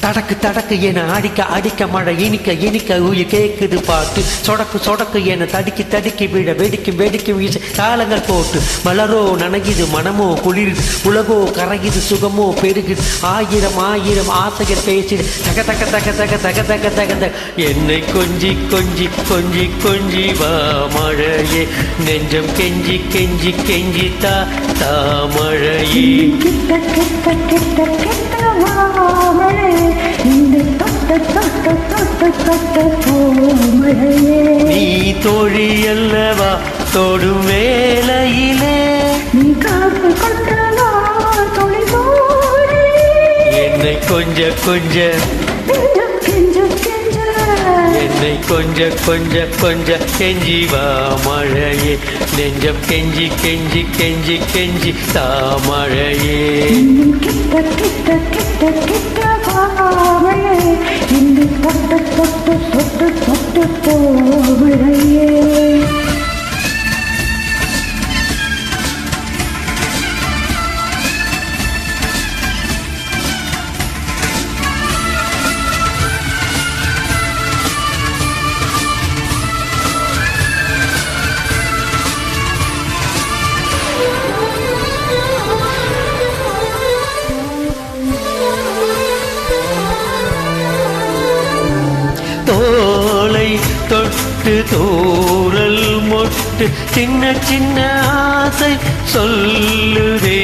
தடக்கு தடக்கு என அடிக்க அடிக்க மழை இனிக்க இனிக்க உயிர் கேக்குது பாட்டு சொடக்கு சொடக்கு என தடுக்கி தடுக்கி விட வெடிக்கும் வெடிக்கும் வீச தாளங்கள் போட்டு மலரோ நனகிது மனமோ குளிர் உலகோ கரகிது சுகமோ பெருகுது ஆயிரம் ஆயிரம் ஆசைகள் பேசிடு தக தக தக தக தக தக தக தக என்னை கொஞ்சி கொஞ்சி கொஞ்சி கொஞ்சி வா மழையே நெஞ்சம் கெஞ்சி கெஞ்சி கெஞ்சி தா தா மழையே கிட்ட கிட்ட கிட்ட கிட்ட வா மழையே நீ தோழி அல்லவா தோடும் வேளையிலே நீ காப்பு கொண்டவா தொலை என்னை கொஞ்ச கொஞ்ச என்னை கொஞ்ச கொஞ்ச கொஞ்ச கெஞ்சி வா மழையே நெஞ்சம் கெஞ்சி கெஞ்சி கெஞ்சி கெஞ்சி தா மழையே கிட்ட கிட்ட கிட்ட கிட்ட வா மழையே இந்த தொட்டு தொட்டு தொட்டு தொட்டு போ மழையே தோளை தொட்டு தூரல் மொட்டு சின்ன சின்ன ஆசை சொல்லுதே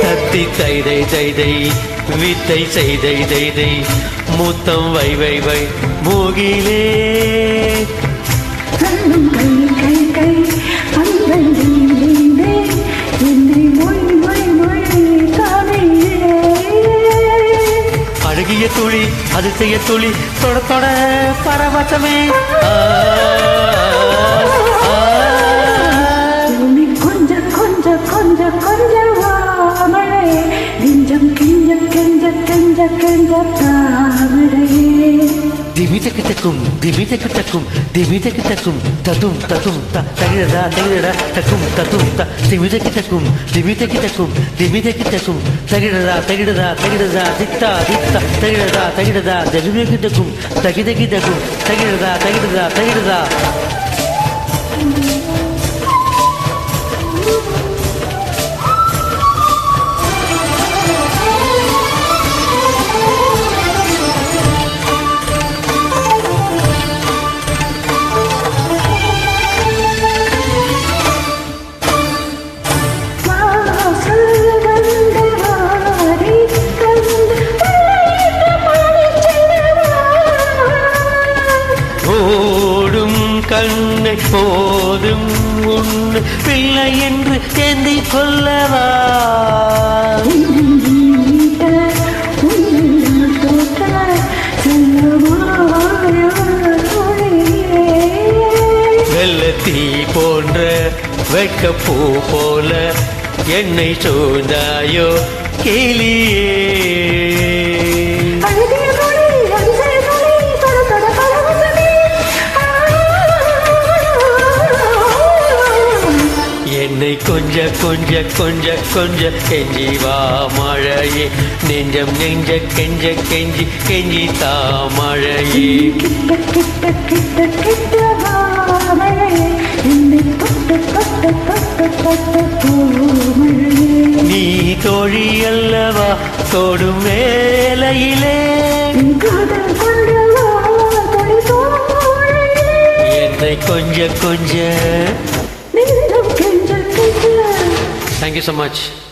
தத்தி தைதை தைதை வித்தை செய்தை தைதை முத்தம் வை வை வை மூகிலே அழகிய துளி அதிசய துளி தொட தொட பரவசமே கொஞ்ச கொஞ்ச கொஞ்ச கொஞ்ச மழை நெஞ்சம் கெஞ்ச கெஞ்ச கெஞ்ச கெஞ்ச தாமழையே திமிதக்கு தக்கும் திமிதக்கு தக்கும் திமிதக்கு தக்கும் ததும் ததும் தகிடதா தகிடடா தக்கும் ததும் திமிதக்கு தக்கும் திமிதக்கு தக்கும் திமிதக்கு தக்கும் தகிடதா தகிடதா தகிடதா தித்தா தித்தா தகிடதா தகிடதா தகிதக்கு தக்கும் தகிதகி தக்கும் தகிடதா தகிடதா தகிடதா கண்ணை போதும் உன் பிள்ளை என்று ஏந்தி கொள்ளவா வெள்ளத்தீ போன்ற வெட்கப்பூ போல என்னை சூழ்ந்தாயோ கிளியே என்னை கொஞ்ச கொஞ்ச கொஞ்ச கொஞ்ச கெஞ்சி வா மழையே நெஞ்சம் நெஞ்ச கெஞ்ச கெஞ்சி கெஞ்சி தா மழையே கிட்ட கிட்ட கிட்ட கிட்ட வா மழையே என்னை தொட்டு தொட்டு தொட்டு தொட்டு போ மழையே நீ தோழி அல்லவா தோடும் வேளையிலே காதல் கொண்டவா தொலை என்னை கொஞ்ச கொஞ்ச நெஞ்சம் கெஞ்ச கெஞ்ச Thank you so much.